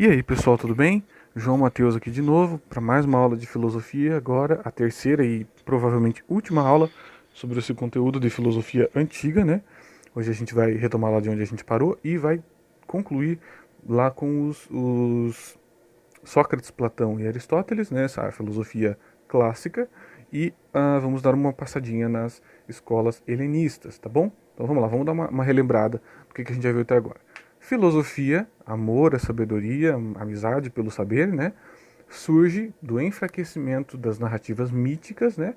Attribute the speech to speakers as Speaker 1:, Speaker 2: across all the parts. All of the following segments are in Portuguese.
Speaker 1: E aí pessoal, tudo bem? João Mateus aqui de novo para mais uma aula de filosofia, agora a terceira e provavelmente última aula sobre esse conteúdo de filosofia antiga, né? Hoje a gente vai retomar lá de onde a gente parou e vai concluir lá com os Sócrates, Platão e Aristóteles, né? Essa filosofia clássica e vamos dar uma passadinha nas escolas helenistas, tá bom? Então vamos lá, vamos dar uma relembrada do que a gente já viu até agora. Filosofia, amor, a sabedoria, amizade pelo saber, né? Surge do enfraquecimento das narrativas míticas, né?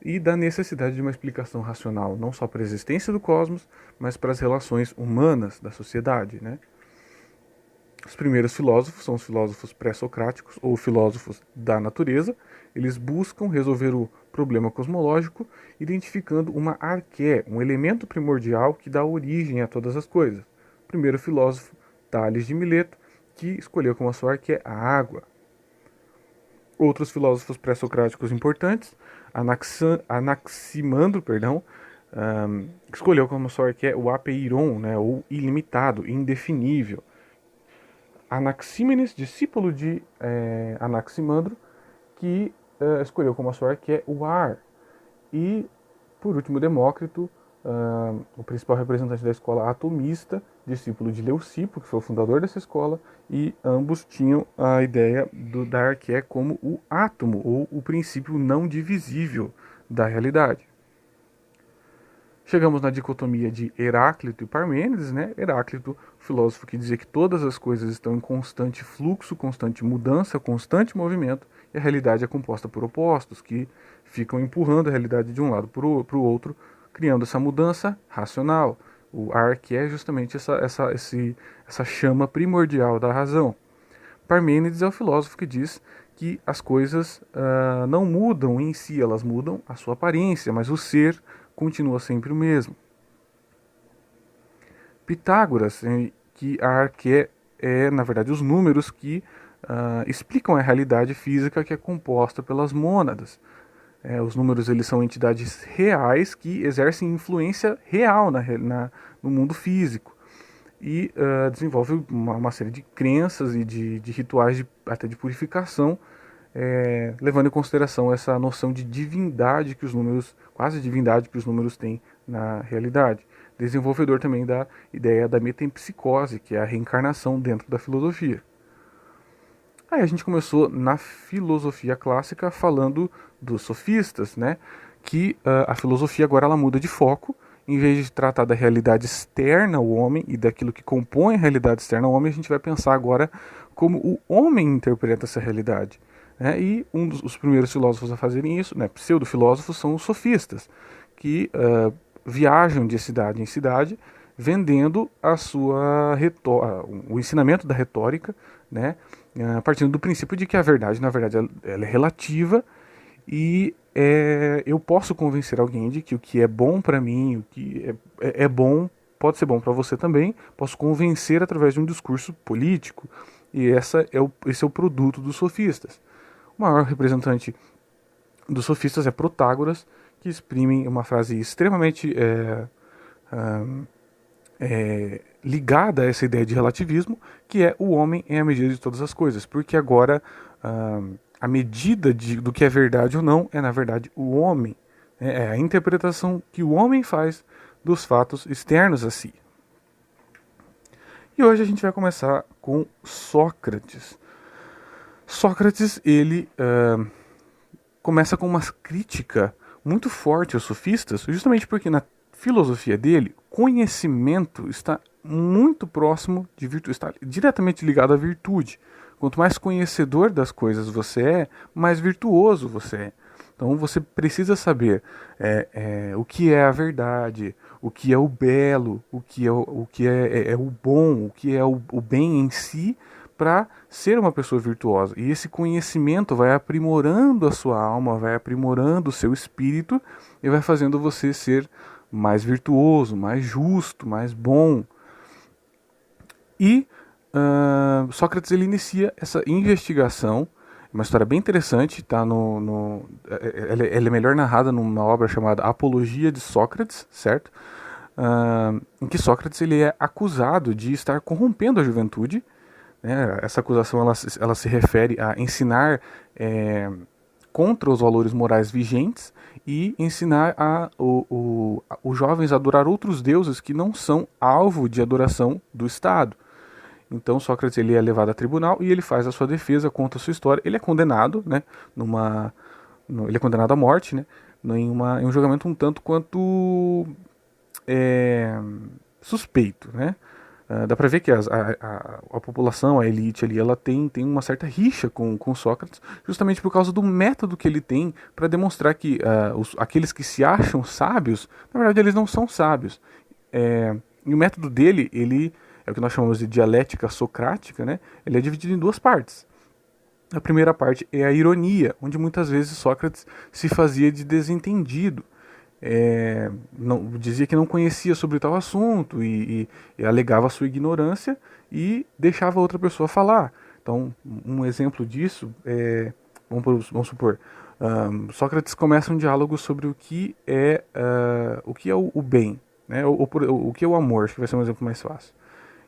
Speaker 1: E da necessidade de uma explicação racional, não só para a existência do cosmos, mas para as relações humanas da sociedade, né? Os primeiros filósofos são os filósofos pré-socráticos, ou filósofos da natureza. Eles buscam resolver o problema cosmológico, identificando uma arqué, um elemento primordial que dá origem a todas as coisas. O primeiro filósofo, Tales de Mileto, que escolheu como a sua arqué a água. Outros filósofos pré-socráticos importantes, Anaximandro, escolheu como sua arqué o apeiron, né, ou ilimitado, indefinível. Anaxímenes, discípulo de Anaximandro, que escolheu como a sua arqué o ar. E, por último, Demócrito, o principal representante da escola atomista, discípulo de Leucipo, que foi o fundador dessa escola, e ambos tinham a ideia da arqué como o átomo, ou o princípio não divisível da realidade. Chegamos na dicotomia de Heráclito e Parmênides, né? Heráclito, filósofo que dizia que todas as coisas estão em constante fluxo, constante mudança, constante movimento, e a realidade é composta por opostos, que ficam empurrando a realidade de um lado para o outro, criando essa mudança racional. O arque é justamente essa chama primordial da razão. Parmênides é o filósofo que diz que as coisas não mudam em si, elas mudam a sua aparência, mas o ser continua sempre o mesmo. Pitágoras, que a arqué é, na verdade, os números que explicam a realidade física que é composta pelas mônadas. Os números eles são entidades reais que exercem influência real no mundo físico e desenvolve uma série de crenças e de rituais até de purificação, levando em consideração essa noção de divindade que os números, quase divindade que os números têm na realidade. Desenvolvedor também da ideia da metempsicose, que é a reencarnação dentro da filosofia. Aí a gente começou na filosofia clássica falando dos sofistas, né? Que a filosofia agora ela muda de foco. Em vez de tratar da realidade externa ao homem e daquilo que compõe a realidade externa ao homem, a gente vai pensar agora como o homem interpreta essa realidade. Né? E os primeiros filósofos a fazerem isso, né, pseudo-filósofos, são os sofistas, que viajam de cidade em cidade, vendendo o ensinamento da retórica, né, partindo do princípio de que a verdade, na verdade, ela é relativa e eu posso convencer alguém de que o que é bom para mim, o que é bom, pode ser bom para você também. Posso convencer através de um discurso político. E esse é o produto dos sofistas. O maior representante dos sofistas é Protágoras, que exprime uma frase extremamente ligada a essa ideia de relativismo, que é o homem é a medida de todas as coisas, porque agora a medida do que é verdade ou não é, na verdade, o homem. É a interpretação que o homem faz dos fatos externos a si. E hoje a gente vai começar com Sócrates. Sócrates, ele começa com uma crítica muito forte aos sofistas, justamente porque na filosofia dele, conhecimento está muito próximo de virtude, está diretamente ligado à virtude. Quanto mais conhecedor das coisas você é, mais virtuoso você é. Então você precisa saber o que é a verdade, o que é o belo, o que é o bom, o que é o bem em si, para ser uma pessoa virtuosa. E esse conhecimento vai aprimorando a sua alma, vai aprimorando o seu espírito e vai fazendo você ser mais virtuoso, mais justo, mais bom. E Sócrates ele inicia essa investigação, uma história bem interessante, tá ela é melhor narrada numa obra chamada Apologia de Sócrates, certo? Em que Sócrates ele é acusado de estar corrompendo a juventude, né? Essa acusação ela se refere a ensinar contra os valores morais vigentes e ensinar os jovens a adorar outros deuses que não são alvo de adoração do Estado. Então Sócrates ele é levado a tribunal e ele faz a sua defesa, conta a sua história. Ele é condenado, né? Ele é condenado à morte, né? Em um julgamento um tanto quanto é, suspeito, né? Dá pra ver que a população, a elite ali, ela tem uma certa rixa com Sócrates, justamente por causa do método que ele tem para demonstrar que aqueles que se acham sábios, na verdade eles não são sábios. E o método dele, ele é o que nós chamamos de dialética socrática, né? Ele é dividido em duas partes. A primeira parte é a ironia, onde muitas vezes Sócrates se fazia de desentendido. Dizia que não conhecia sobre tal assunto e alegava a sua ignorância e deixava outra pessoa falar. Então, um exemplo disso vamos supor, Sócrates começa um diálogo sobre o bem, né? O que é o amor, acho que vai ser um exemplo mais fácil.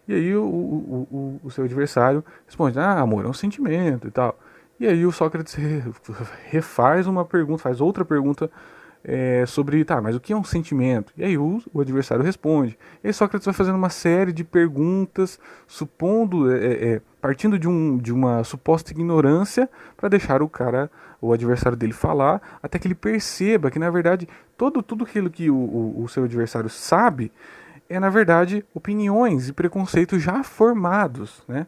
Speaker 1: E aí o seu adversário responde, amor é um sentimento e tal. E aí o Sócrates refaz uma pergunta, faz outra pergunta sobre, mas o que é um sentimento? E aí o adversário responde. E aí Sócrates vai fazendo uma série de perguntas, partindo de uma suposta ignorância, para deixar o adversário dele falar, até que ele perceba que, na verdade, tudo aquilo que o seu adversário sabe na verdade, opiniões e preconceitos já formados, né?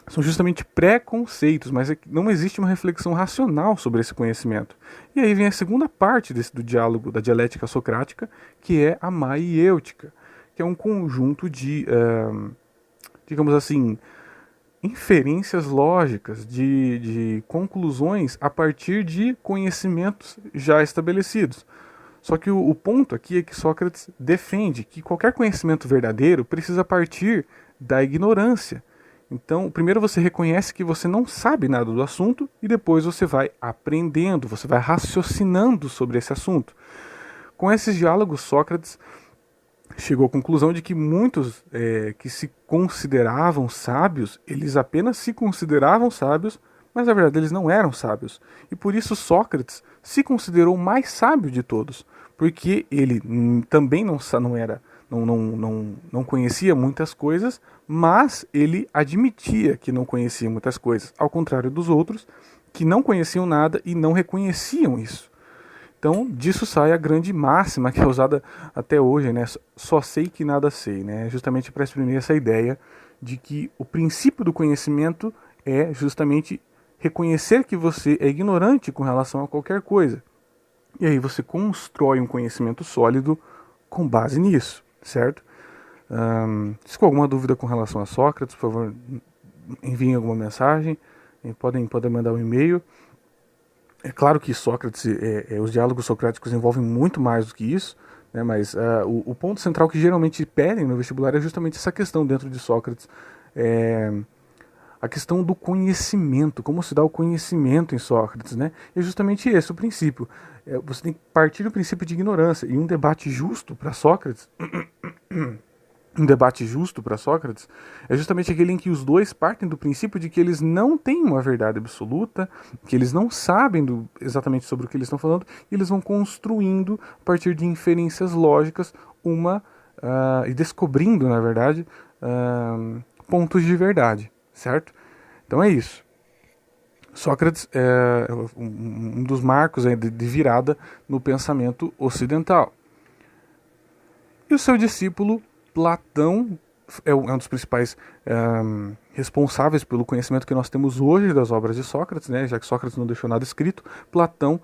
Speaker 1: São justamente preconceitos, mas não existe uma reflexão racional sobre esse conhecimento. E aí vem a segunda parte do diálogo, da dialética socrática, que é a maiêutica, que é um conjunto de, digamos assim, inferências lógicas, de conclusões a partir de conhecimentos já estabelecidos. Só que o ponto aqui é que Sócrates defende que qualquer conhecimento verdadeiro precisa partir da ignorância. Então, primeiro você reconhece que você não sabe nada do assunto e depois você vai aprendendo, você vai raciocinando sobre esse assunto. Com esses diálogos, Sócrates chegou à conclusão de que muitos que se consideravam sábios, eles apenas se consideravam sábios, mas na verdade eles não eram sábios. E por isso Sócrates se considerou o mais sábio de todos, porque ele também não conhecia muitas coisas, mas ele admitia que não conhecia muitas coisas, ao contrário dos outros, que não conheciam nada e não reconheciam isso. Então, disso sai a grande máxima que é usada até hoje, né? Só sei que nada sei, né? Justamente para exprimir essa ideia de que o princípio do conhecimento é justamente reconhecer que você é ignorante com relação a qualquer coisa. E aí você constrói um conhecimento sólido com base nisso, certo? Se com alguma dúvida com relação a Sócrates, por favor, enviem alguma mensagem, podem mandar um e-mail. É claro que Sócrates, os diálogos socráticos envolvem muito mais do que isso, né, mas o ponto central que geralmente pedem no vestibular é justamente essa questão dentro de Sócrates, a questão do conhecimento, como se dá o conhecimento em Sócrates, né? É justamente esse o princípio. Você tem que partir do princípio de ignorância, e um debate justo para Sócrates é justamente aquele em que os dois partem do princípio de que eles não têm uma verdade absoluta, que eles não sabem exatamente sobre o que eles estão falando, e eles vão construindo, a partir de inferências lógicas, e descobrindo, na verdade, pontos de verdade, certo? Então é isso. Sócrates é um dos marcos de virada no pensamento ocidental. E o seu discípulo Platão é um dos principais responsáveis pelo conhecimento que nós temos hoje das obras de Sócrates, né? Já que Sócrates não deixou nada escrito, Platão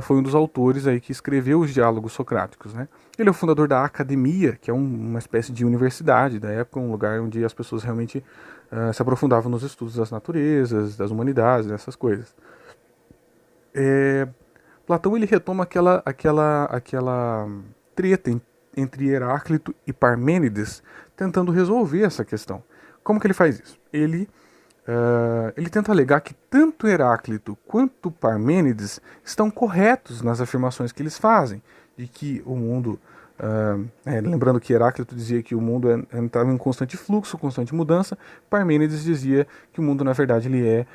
Speaker 1: foi um dos autores aí que escreveu os diálogos socráticos, né? Ele é o fundador da academia, que é uma espécie de universidade da época, um lugar onde as pessoas realmente se aprofundavam nos estudos das naturezas, das humanidades, dessas coisas. Platão ele retoma aquela treta entre Heráclito e Parmênides, tentando resolver essa questão. Como que ele faz isso? Ele tenta alegar que tanto Heráclito quanto Parmênides estão corretos nas afirmações que eles fazem, de que o mundo Lembrando que Heráclito dizia que o mundo estava em constante fluxo, constante mudança. Parmênides dizia que o mundo, na verdade, ele é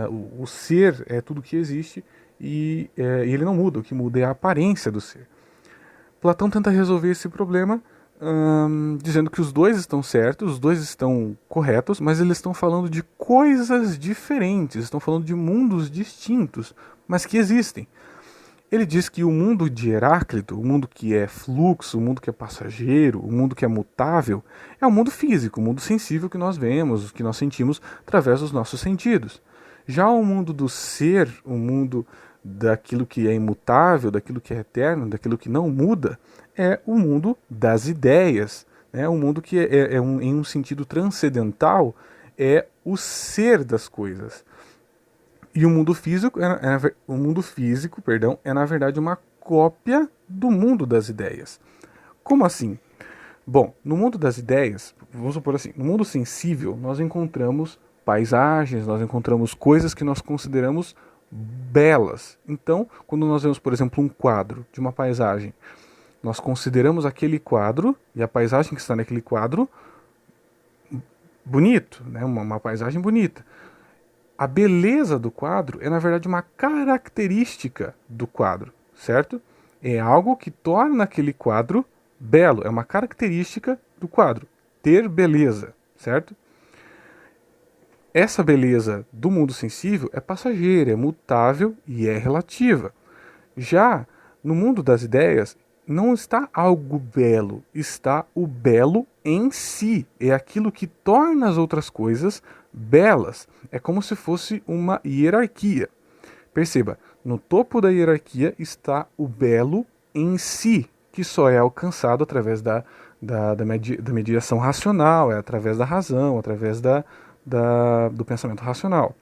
Speaker 1: o ser é tudo que existe e ele não muda, o que muda é a aparência do ser. Platão tenta resolver esse problema dizendo que os dois estão certos, os dois estão corretos, mas eles estão falando de coisas diferentes, estão falando de mundos distintos, mas que existem. Ele diz que o mundo de Heráclito, o mundo que é fluxo, o mundo que é passageiro, o mundo que é mutável, é o mundo físico, o mundo sensível que nós vemos, que nós sentimos através dos nossos sentidos. Já o mundo do ser, o mundo daquilo que é imutável, daquilo que é eterno, daquilo que não muda, é o mundo das ideias. Né? Um mundo que em um sentido transcendental, é o ser das coisas. E o mundo físico, perdão, é na verdade uma cópia do mundo das ideias. Como assim? Bom, no mundo das ideias, vamos supor assim, no mundo sensível, nós encontramos paisagens, nós encontramos coisas que nós consideramos belas. Então, quando nós vemos, por exemplo, um quadro de uma paisagem, nós consideramos aquele quadro e a paisagem que está naquele quadro bonito, né? Uma paisagem bonita. A beleza do quadro é, na verdade, uma característica do quadro, certo? É algo que torna aquele quadro belo, é uma característica do quadro, ter beleza, certo? Essa beleza do mundo sensível é passageira, é mutável e é relativa. Já no mundo das ideias, não está algo belo, está o belo em si. É aquilo que torna as outras coisas belas. É como se fosse uma hierarquia. Perceba, no topo da hierarquia está o belo em si, que só é alcançado através da mediação racional, é através da razão, através do pensamento racional.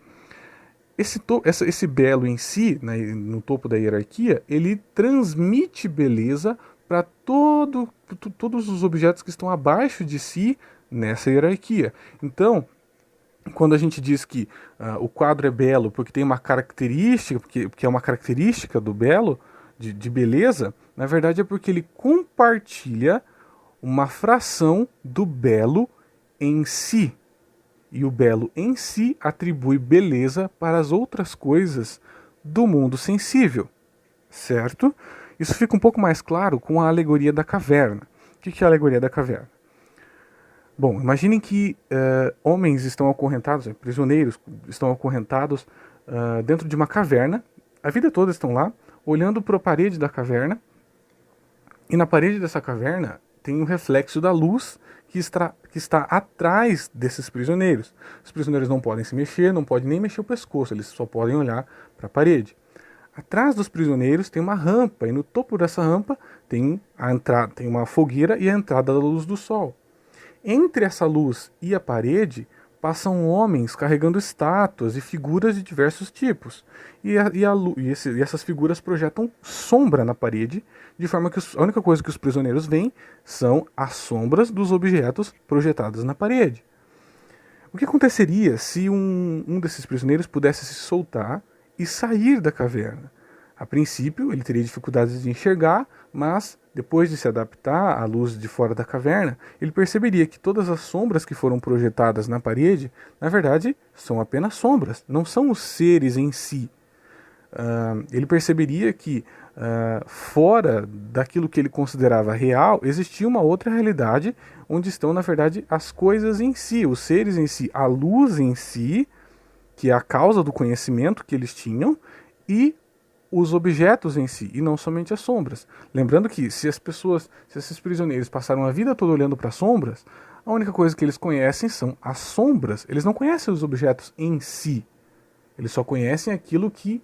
Speaker 1: Esse belo em si, né, no topo da hierarquia, ele transmite beleza para todos os objetos que estão abaixo de si nessa hierarquia. Então, quando a gente diz que o quadro é belo porque tem uma característica, porque é uma característica do belo, de beleza, na verdade é porque ele compartilha uma fração do belo em si. E o belo em si atribui beleza para as outras coisas do mundo sensível, certo? Isso fica um pouco mais claro com a alegoria da caverna. O que é a alegoria da caverna? Bom, imaginem que homens estão acorrentados, prisioneiros estão acorrentados dentro de uma caverna, a vida toda estão lá, olhando para a parede da caverna, e na parede dessa caverna tem um reflexo da luz que está atrás desses prisioneiros. Os prisioneiros não podem se mexer, não podem nem mexer o pescoço, eles só podem olhar para a parede. Atrás dos prisioneiros tem uma rampa, e no topo dessa rampa tem uma fogueira e a entrada da luz do sol. Entre essa luz e a parede passam homens carregando estátuas e figuras de diversos tipos. E essas figuras projetam sombra na parede, de forma que a única coisa que os prisioneiros veem são as sombras dos objetos projetados na parede. O que aconteceria se um desses prisioneiros pudesse se soltar e sair da caverna? A princípio, ele teria dificuldades de enxergar, mas depois de se adaptar à luz de fora da caverna, ele perceberia que todas as sombras que foram projetadas na parede, na verdade, são apenas sombras, não são os seres em si. Ele perceberia que fora daquilo que ele considerava real, existia uma outra realidade onde estão, na verdade, as coisas em si, os seres em si, a luz em si, que é a causa do conhecimento que eles tinham, e os objetos em si, e não somente as sombras. Lembrando que se esses prisioneiros passaram a vida toda olhando para as sombras, a única coisa que eles conhecem são as sombras. Eles não conhecem os objetos em si. Eles só conhecem aquilo que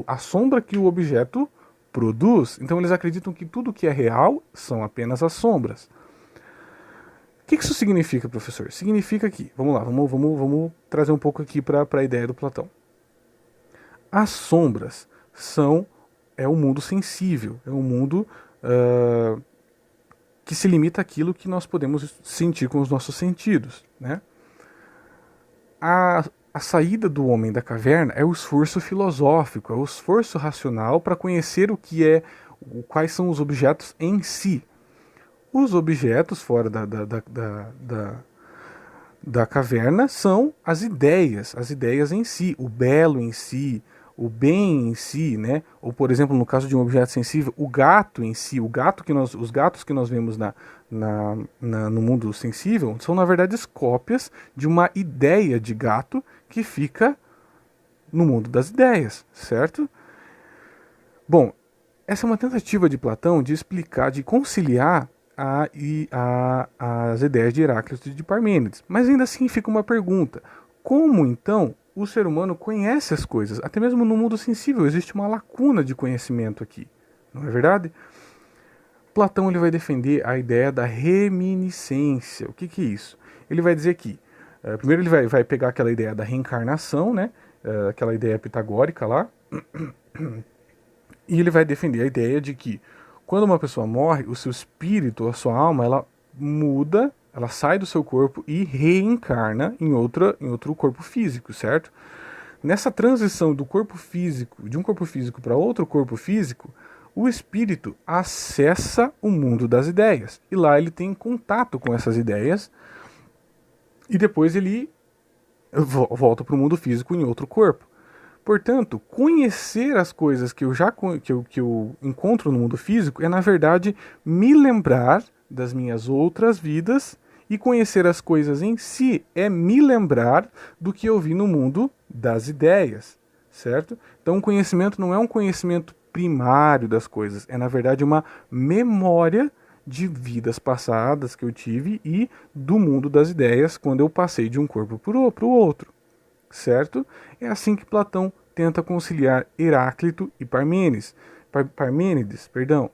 Speaker 1: a sombra que o objeto produz. Então eles acreditam que tudo que é real são apenas as sombras. O que isso significa, professor? Significa que, vamos lá, vamos trazer um pouco aqui para a ideia do Platão. As sombras é um mundo sensível, é um mundo que se limita àquilo que nós podemos sentir com os nossos sentidos, né? A saída do homem da caverna é o esforço filosófico, é o esforço racional para conhecer quais são os objetos em si. Os objetos fora da caverna são as ideias em si, o belo em si, o bem em si, né? Ou, por exemplo, no caso de um objeto sensível, o gato em si, os gatos que nós vemos no mundo sensível são, na verdade, cópias de uma ideia de gato que fica no mundo das ideias, certo? Bom, essa é uma tentativa de Platão de explicar, de conciliar as ideias de Heráclito e de Parmênides. Mas ainda assim fica uma pergunta: como então o ser humano conhece as coisas? Até mesmo no mundo sensível existe uma lacuna de conhecimento aqui, não é verdade? Platão ele vai defender a ideia da reminiscência. O que é isso? Ele vai dizer que, primeiro ele vai pegar aquela ideia da reencarnação, né? Aquela ideia pitagórica lá, e ele vai defender a ideia de que quando uma pessoa morre, o seu espírito, a sua alma, ela muda, ela sai do seu corpo e reencarna em outro corpo físico, certo? Nessa transição do corpo físico, de um corpo físico para outro corpo físico, o espírito acessa o mundo das ideias. E lá ele tem contato com essas ideias e depois ele volta para o mundo físico em outro corpo. Portanto, conhecer as coisas que eu encontro no mundo físico é, na verdade, me lembrar das minhas outras vidas, e conhecer as coisas em si é me lembrar do que eu vi no mundo das ideias, certo? Então, o conhecimento não é um conhecimento primário das coisas, é, na verdade, uma memória de vidas passadas que eu tive e do mundo das ideias quando eu passei de um corpo para o outro, certo? É assim que Platão tenta conciliar Heráclito e Parmênides, perdão,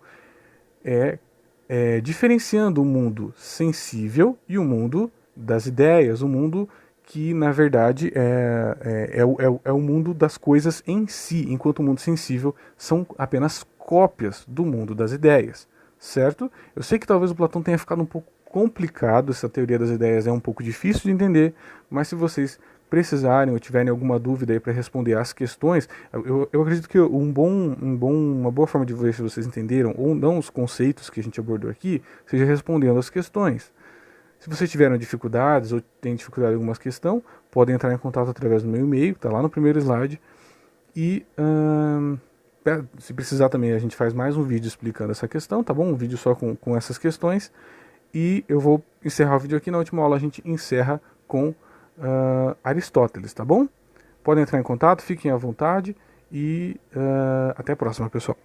Speaker 1: diferenciando o mundo sensível e o mundo das ideias, o mundo que na verdade é o mundo das coisas em si, enquanto o mundo sensível são apenas cópias do mundo das ideias, certo? Eu sei que talvez o Platão tenha ficado um pouco complicado, essa teoria das ideias é um pouco difícil de entender, mas se vocês precisarem ou tiverem alguma dúvida aí para responder às questões, eu acredito que uma boa forma de ver se vocês entenderam ou não os conceitos que a gente abordou aqui, seja respondendo às questões. Se vocês tiveram dificuldades ou têm dificuldade em alguma questão, podem entrar em contato através do meu e-mail, está lá no primeiro slide. E se precisar também, a gente faz mais um vídeo explicando essa questão, tá bom? Um vídeo só com essas questões. E eu vou encerrar o vídeo aqui. Na última aula a gente encerra com Aristóteles, tá bom? Podem entrar em contato, fiquem à vontade e até a próxima, pessoal.